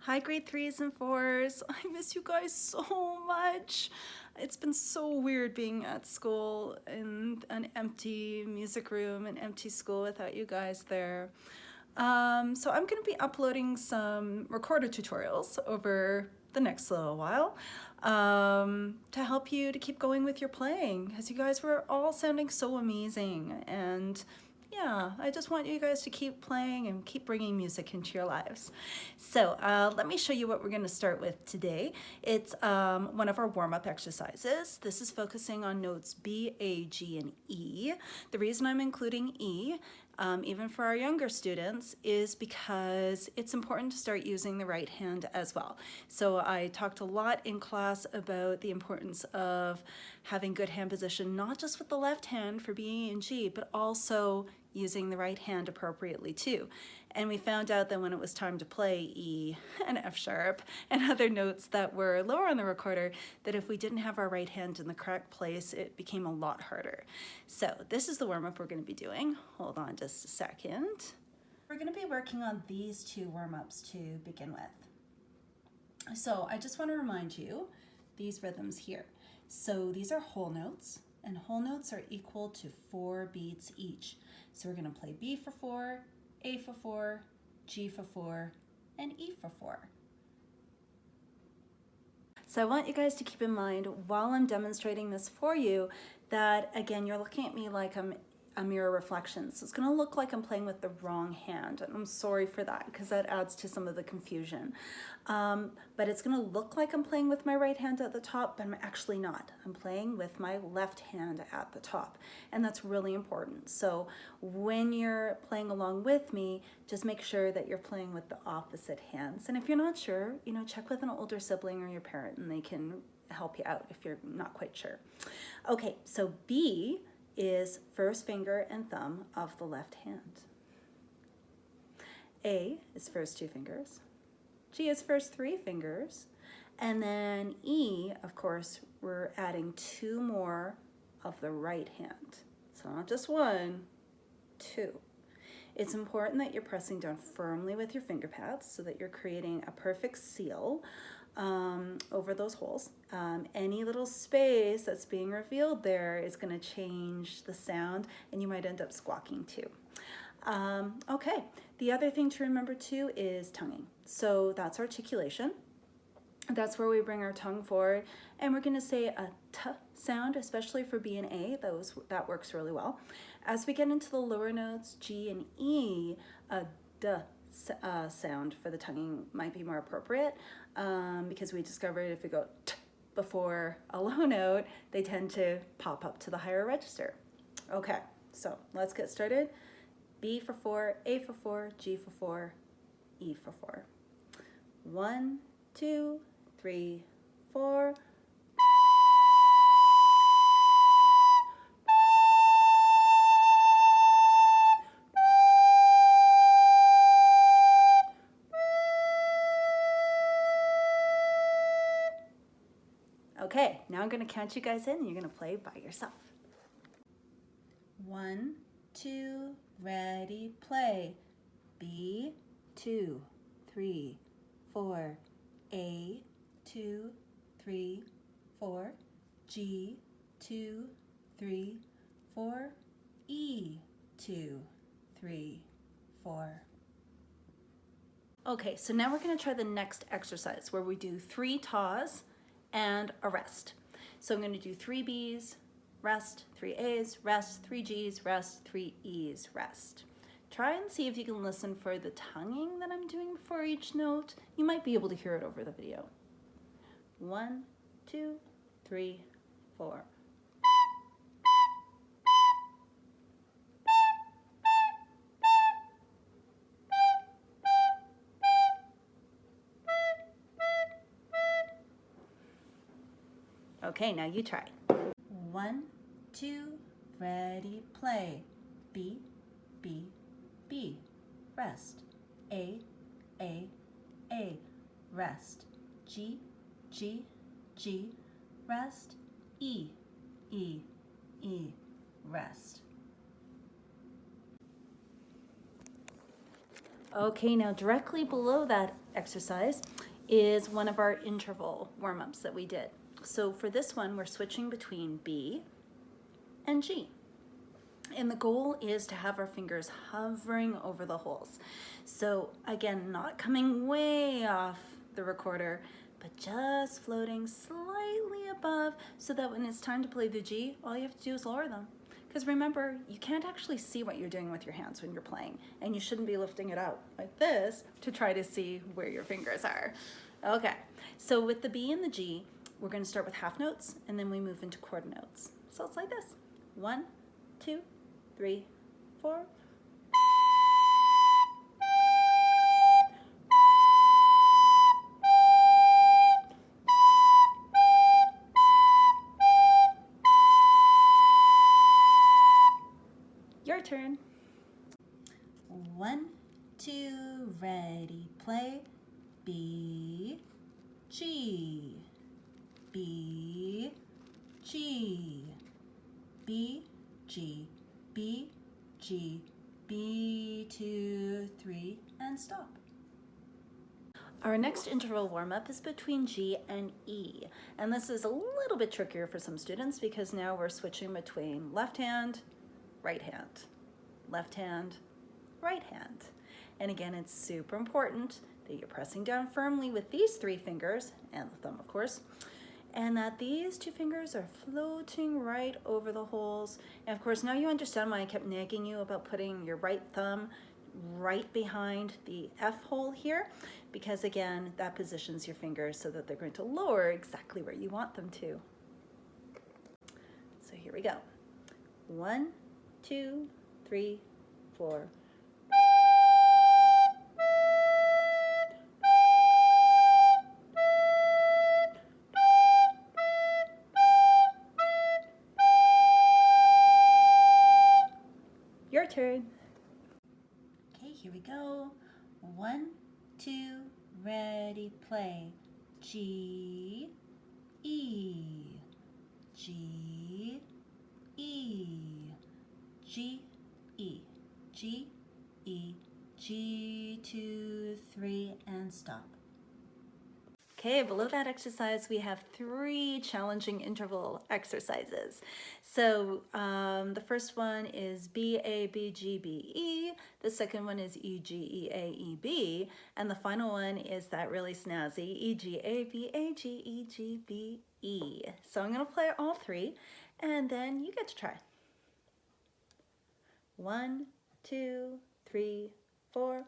Hi grade 3s and 4s. I miss you guys so much. It's been so weird being at school in an empty music room, an empty school without you guys there. So I'm going to be uploading some recorder tutorials over the next little while to help you to keep going with your playing, because you guys were all sounding so amazing. And yeah, I just want you guys to keep playing and keep bringing music into your lives. So let me show you what we're going to start with today. It's one of our warm-up exercises. This is focusing on notes B, A, G, and E. The reason I'm including E, even for our younger students, is because it's important to start using the right hand as well. So I talked a lot in class about the importance of having good hand position, not just with the left hand for B, E, and G, but also using the right hand appropriately too. And we found out that when it was time to play E and F sharp and other notes that were lower on the recorder, that if we didn't have our right hand in the correct place, it became a lot harder. So this is the warm-up we're going to be doing. Hold on just a second. We're going to be working on these two warm-ups to begin with. So I just want to remind you these rhythms here. So these are whole notes, and whole notes are equal to 4 beats each. So we're going to play B for 4, A for 4, G for 4, and E for 4. So I want you guys to keep in mind while I'm demonstrating this for you that, again, you're looking at me like I'm a mirror reflection. So it's going to look like I'm playing with the wrong hand. And I'm sorry for that because that adds to some of the confusion. But it's going to look like I'm playing with my right hand at the top, but I'm actually not. I'm playing with my left hand at the top. And that's really important. So when you're playing along with me, just make sure that you're playing with the opposite hands. And if you're not sure, check with an older sibling or your parent and they can help you out if you're not quite sure. Okay, so B is first finger and thumb of the left hand. A is first 2 fingers. G is first 3 fingers. And then E, of course, we're adding 2 more of the right hand. So not just 1, 2. It's important that you're pressing down firmly with your finger pads so that you're creating a perfect seal over those holes. Any little space that's being revealed there is going to change the sound and you might end up squawking too. Okay, the other thing to remember too is tonguing. So that's articulation. That's where we bring our tongue forward and we're going to say a t sound, especially for B and A. That works really well. As we get into the lower notes, G and E, a d sound for the tonguing might be more appropriate because we discovered if we go t before a low note, they tend to pop up to the higher register. Okay, so let's get started. B for 4, A for 4, G for 4, E for 4. 1, 2, 3, 4. Okay, now I'm going to count you guys in and you're going to play by yourself. 1, 2, ready, play. B, 2, 3, 4. A, 2, 3, 4. G, 2, 3, 4. E, 2, 3, 4. Okay, so now we're going to try the next exercise where we do 3 taws and a rest. So I'm going to do 3 Bs, rest, 3 As, rest, 3 Gs, rest, 3 Es, rest. Try and see if you can listen for the tonguing that I'm doing before each note. You might be able to hear it over the video. 1, 2, 3, 4. Okay, now you try. 1, 2, ready, play. B, B, B, rest. A, A, A, rest. G, G, G, rest. E, E, E, rest. Okay, now directly below that exercise is one of our interval warm-ups that we did. So for this one, we're switching between B and G. And the goal is to have our fingers hovering over the holes. So again, not coming way off the recorder, but just floating slightly above so that when it's time to play the G, all you have to do is lower them. Because remember, you can't actually see what you're doing with your hands when you're playing, and you shouldn't be lifting it out like this to try to see where your fingers are. Okay, so with the B and the G, we're going to start with half notes, and then we move into quarter notes. So it's like this. 1, 2, 3, 4. Your turn. 1, 2, ready, play. B, G, B, G, B, G, B, G, B, 2, 3, and stop. Our next interval warm-up is between G and E, and this is a little bit trickier for some students because now we're switching between left hand, right hand, left hand, right hand. And again, it's super important that you're pressing down firmly with these 3 fingers, and the thumb of course, and that these 2 fingers are floating right over the holes. And of course, now you understand why I kept nagging you about putting your right thumb right behind the F hole here, because again, that positions your fingers so that they're going to lower exactly where you want them to. So here we go. 1, 2, 3, 4. Your turn. Okay, here we go. 1, 2, ready, play. G, E, G, E, G, E, G, E, G, 2, 3, and stop. Okay, below that exercise, we have 3 challenging interval exercises. So the first one is B, A, B, G, B, E. The second one is E, G, E, A, E, B. And the final one is that really snazzy E, G, A, B, A, G, E, G, B, E. So I'm going to play all 3, and then you get to try. 1, 2, 3, 4.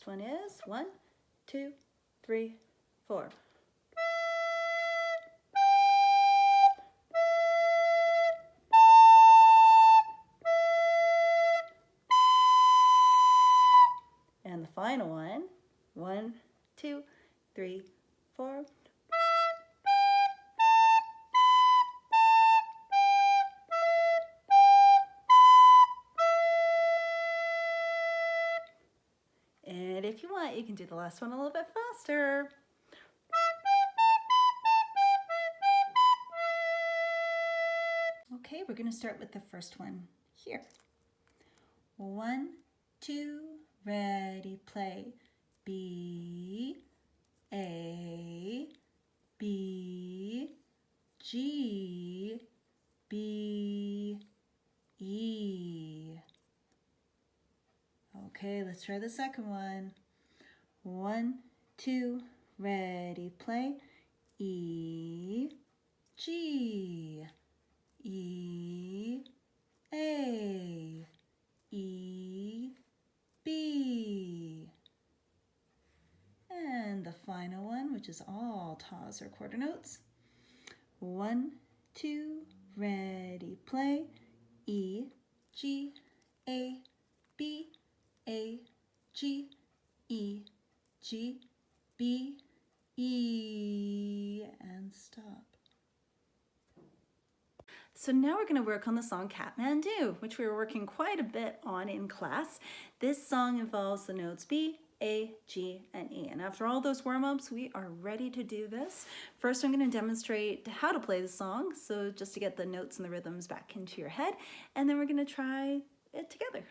One is 1, 2, 3, 4. And the final one, 1, 2, 3, 4. And if you want, you can do the last one a little bit faster. Okay, we're going to start with the first one here. 1, 2, ready, play. B, A, B, G, B, E. Okay, let's try the second one. 1, 2, ready, play. E, G, E, A, E, B. And the final one, which is all tas or quarter notes. 1, 2, ready, play. E, G, A, B, A, G, E, G, B, E, and stop. So now we're going to work on the song Cat Mandoo, which we were working quite a bit on in class. This song involves the notes B, A, G, and E. And after all those warm-ups, we are ready to do this. First, I'm going to demonstrate how to play the song, so just to get the notes and the rhythms back into your head, and then we're going to try it together.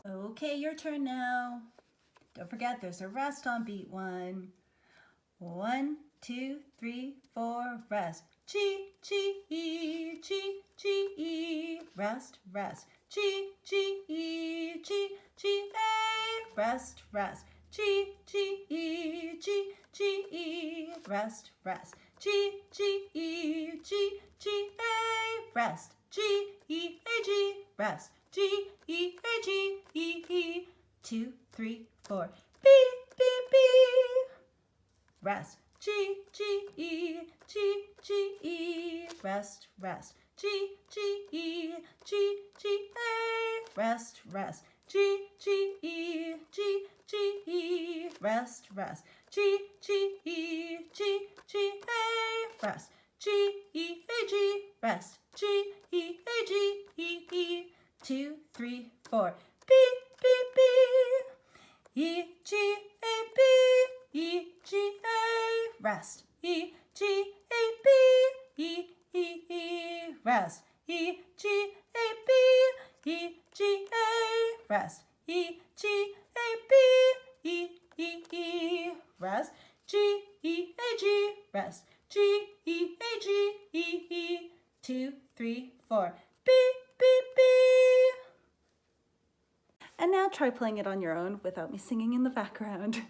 Okay, your turn now. Don't forget, there's a rest on beat 1. 1, 2, 3, 4, rest. G, G, E, G, G, E, rest, rest. G, G, E, G, G, A, rest, rest. G, G, E, G, G, E, rest, rest. G, G, E, G, G, A, rest. G, E, A, G, rest. G, E, A, G, E, E. 2, 3, 4. B, B, B. Rest. G, G, E, G, G, E. Rest, rest. G, G, E, G, G, A. Rest, rest. G, G, E, G, G, E. Rest, rest. G, G, E, G, G, A. Rest. G, E, A, G, rest. G, E, A, G, E, E. 2, 3, 4. B, B, B. E, G, A, B. E, G, A. Rest. E, G, A, B. E, E, E. Rest. E, G, A, B. E, G, A. Rest. E, G, A, B. E, E, E. Rest. G, E, A, G. Rest. G, E, A, G, E, E. 2, 3, 4. B, B, B. And now try playing it on your own without me singing in the background.